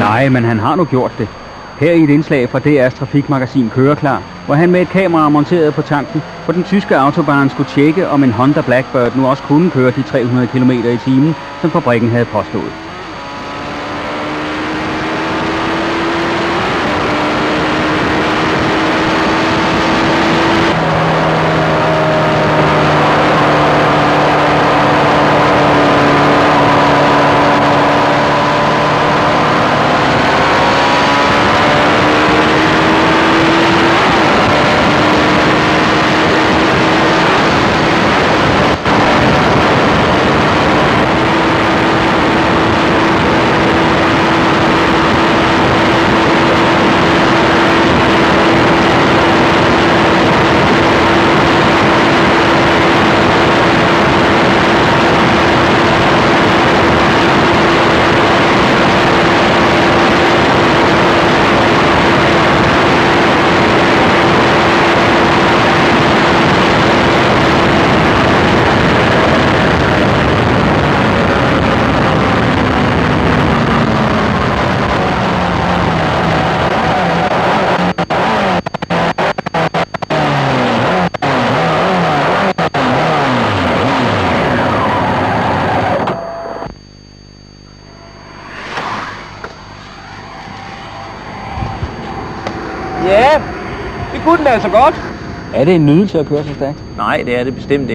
Nej, men han har nu gjort det. Her i et indslag fra DR's trafikmagasin Køreklar, hvor han med et kamera monteret på tanken på den tyske autobahn skulle tjekke, om en Honda Blackbird nu også kunne køre de 300 km i timen, som fabrikken havde påstået. Ja, det kunne den altså godt. Er det en nydelse at køre så stærkt? Nej, det er det bestemt ikke.